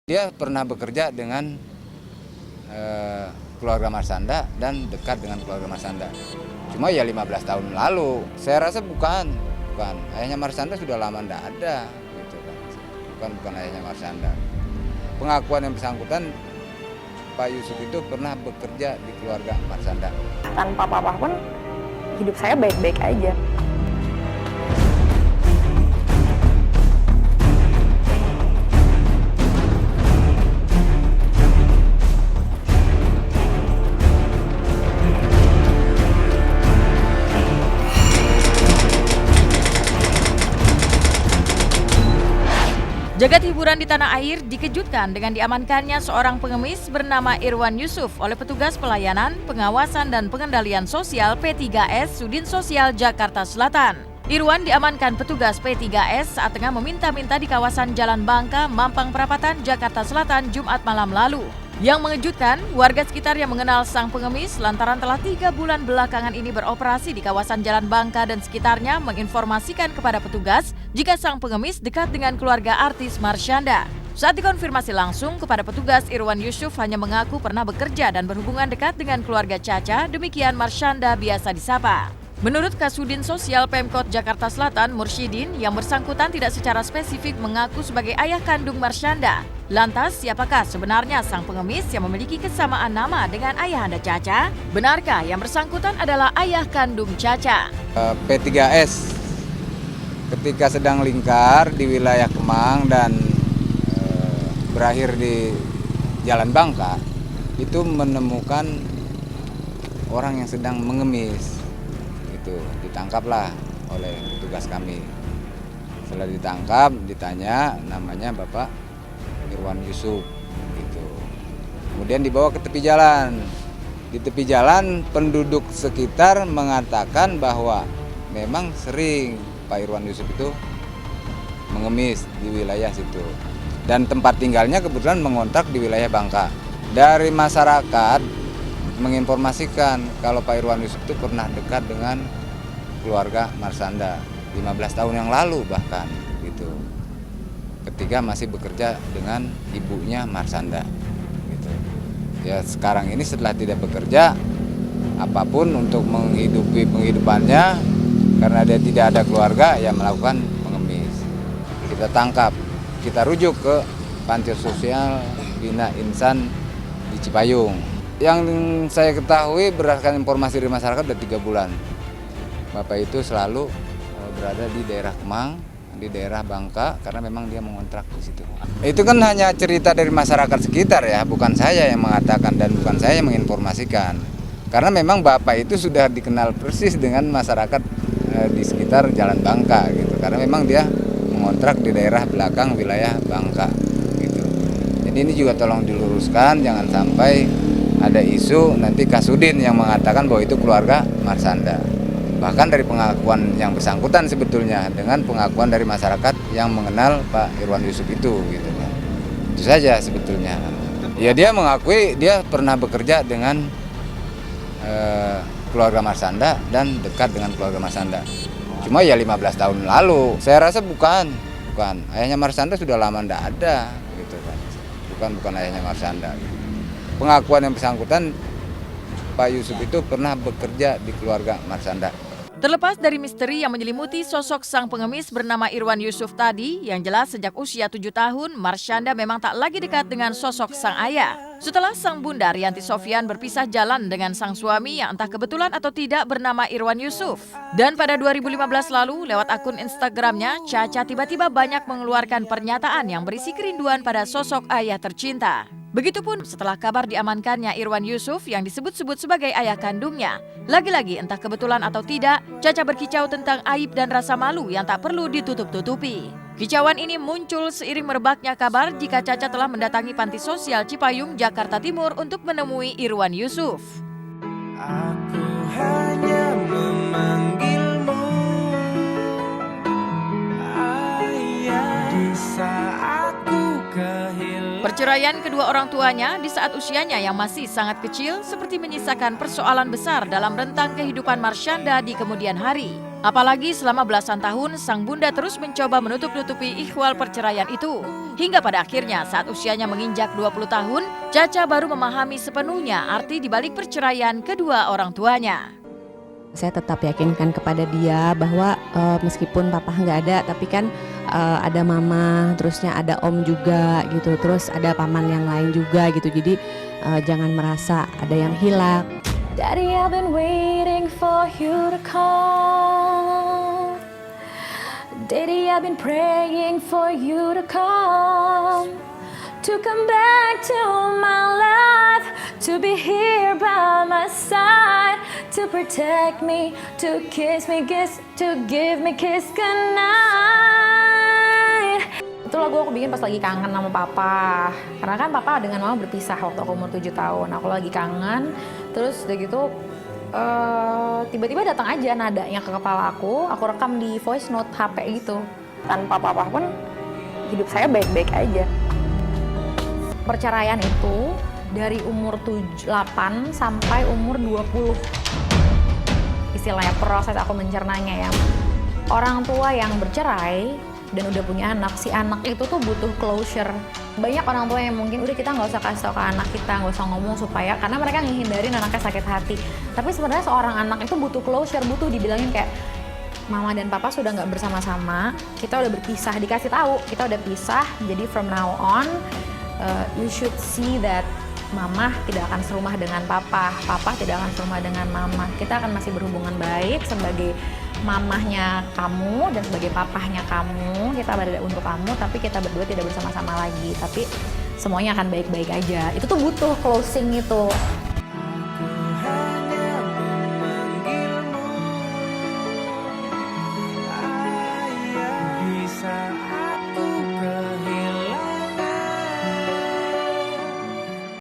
Dia pernah bekerja dengan keluarga Marshanda dan dekat dengan keluarga Marshanda. Cuma ya 15 tahun lalu, saya rasa bukan. Ayahnya Marshanda sudah lama tidak ada, gitu kan. Bukan ayahnya Marshanda. Pengakuan yang bersangkutan, Pak Yusuf itu pernah bekerja di keluarga Marshanda. Tanpa papa pun hidup saya baik-baik aja. Jagat hiburan di tanah air dikejutkan dengan diamankannya seorang pengemis bernama Irwan Yusuf oleh petugas pelayanan, pengawasan dan pengendalian sosial P3S Sudin Sosial Jakarta Selatan. Irwan diamankan petugas P3S saat tengah meminta-minta di kawasan Jalan Bangka, Mampang Perapatan, Jakarta Selatan, Jumat malam lalu. Yang mengejutkan, warga sekitar yang mengenal sang pengemis lantaran telah 3 bulan belakangan ini beroperasi di kawasan Jalan Bangka dan sekitarnya menginformasikan kepada petugas jika sang pengemis dekat dengan keluarga artis Marshanda. Saat dikonfirmasi langsung kepada petugas, Irwan Yusuf hanya mengaku pernah bekerja dan berhubungan dekat dengan keluarga Caca, demikian Marshanda biasa disapa. Menurut Kasudin Sosial Pemkot Jakarta Selatan, Mursyidin, yang bersangkutan tidak secara spesifik mengaku sebagai ayah kandung Marshanda. Lantas, siapakah sebenarnya sang pengemis yang memiliki kesamaan nama dengan ayahanda Caca? Benarkah yang bersangkutan adalah ayah kandung Caca? P3S ketika sedang lingkar di wilayah Kemang dan berakhir di Jalan Bangka, itu menemukan orang yang sedang mengemis. Itu ditangkaplah oleh petugas kami. Setelah ditangkap, ditanya namanya Bapak Irwan Yusuf gitu. Kemudian dibawa ke tepi jalan. Di tepi jalan penduduk sekitar mengatakan bahwa memang sering Pak Irwan Yusuf itu mengemis di wilayah situ. Dan tempat tinggalnya kebetulan mengontrak di wilayah Bangka. Dari masyarakat menginformasikan kalau Pak Irwan Yusuf itu pernah dekat dengan keluarga Marshanda 15 tahun yang lalu bahkan gitu. Ketika masih bekerja dengan ibunya Marshanda gitu. Ya sekarang ini setelah tidak bekerja apapun untuk menghidupi penghidupannya karena dia tidak ada keluarga ya melakukan pengemis. Kita tangkap, kita rujuk ke panti sosial Bina Insan di Cipayung. Yang saya ketahui berdasarkan informasi dari masyarakat sudah 3 bulan. Bapak itu selalu berada di daerah Kemang, di daerah Bangka karena memang dia mengontrak di situ. Itu kan hanya cerita dari masyarakat sekitar ya, bukan saya yang mengatakan dan bukan saya yang menginformasikan. Karena memang Bapak itu sudah dikenal persis dengan masyarakat di sekitar Jalan Bangka gitu. Karena memang dia mengontrak di daerah belakang wilayah Bangka gitu. Jadi ini juga tolong diluruskan, jangan sampai ada isu nanti Kasudin yang mengatakan bahwa itu keluarga Marshanda. Bahkan dari pengakuan yang bersangkutan sebetulnya dengan pengakuan dari masyarakat yang mengenal Pak Irwan Yusuf itu gitu kan. Itu saja sebetulnya. Ya dia mengakui dia pernah bekerja dengan keluarga Marshanda dan dekat dengan keluarga Marshanda. Cuma ya 15 tahun lalu. Saya rasa bukan. Ayahnya Marshanda sudah lama tidak ada gitu kan. Bukan ayahnya Marshanda. Pengakuan yang bersangkutan Pak Yusuf itu pernah bekerja di keluarga Marshanda. Terlepas dari misteri yang menyelimuti sosok sang pengemis bernama Irwan Yusuf tadi, yang jelas sejak usia 7 tahun, Marshanda memang tak lagi dekat dengan sosok sang ayah. Setelah sang bunda Rianti Sofyan berpisah jalan dengan sang suami yang entah kebetulan atau tidak bernama Irwan Yusuf. Dan pada 2015 lalu, lewat akun Instagramnya, Caca tiba-tiba banyak mengeluarkan pernyataan yang berisi kerinduan pada sosok ayah tercinta. Begitupun setelah kabar diamankannya Irwan Yusuf yang disebut-sebut sebagai ayah kandungnya. Lagi-lagi entah kebetulan atau tidak, Caca berkicau tentang aib dan rasa malu yang tak perlu ditutup-tutupi. Kicauan ini muncul seiring merebaknya kabar jika Caca telah mendatangi panti sosial Cipayung, Jakarta Timur untuk menemui Irwan Yusuf. Aku hanya memanggilmu ayah di saat ku kehilangan. Perceraian kedua orang tuanya di saat usianya yang masih sangat kecil seperti menyisakan persoalan besar dalam rentang kehidupan Marshanda di kemudian hari. Apalagi selama belasan tahun, sang bunda terus mencoba menutup-nutupi ikhwal perceraian itu. Hingga pada akhirnya saat usianya menginjak 20 tahun, Caca baru memahami sepenuhnya arti dibalik perceraian kedua orang tuanya. Saya tetap yakinkan kepada dia bahwa meskipun papa nggak ada, tapi kan ada mama, terusnya ada om juga gitu, terus ada paman yang lain juga gitu. Jadi jangan merasa ada yang hilang. Daddy, I've been waiting for you to come. Daddy, I've been praying for you to come back to my life, to be here by my side, to protect me, to kiss me, to give me kiss goodnight. Itu lagu aku bikin pas lagi kangen sama papa. Karena kan papa dengan mama berpisah waktu aku umur 7 tahun. Aku lagi kangen, terus udah gitu tiba-tiba datang aja nadanya ke kepala aku rekam di voice note HP gitu. Tanpa papa pun hidup saya baik-baik aja. Perceraian itu dari umur 8 sampai umur 20. Istilahnya proses aku mencernanya ya. Orang tua yang bercerai dan udah punya anak, si anak itu tuh butuh closure. Banyak orang tua yang mungkin udah kita nggak usah kasih tau ke anak kita, nggak usah ngomong supaya, karena mereka ngehindarin anaknya sakit hati. Tapi sebenarnya seorang anak itu butuh closure, butuh dibilangin kayak mama dan papa sudah nggak bersama-sama, kita udah berpisah, dikasih tahu kita udah pisah. Jadi from now on you should see that mama tidak akan serumah dengan papa tidak akan serumah dengan mama. Kita akan masih berhubungan baik sebagai mamahnya kamu dan sebagai papahnya kamu. Kita berada untuk kamu, tapi kita berdua tidak bersama-sama lagi. Tapi semuanya akan baik-baik aja. Itu tuh butuh closing itu.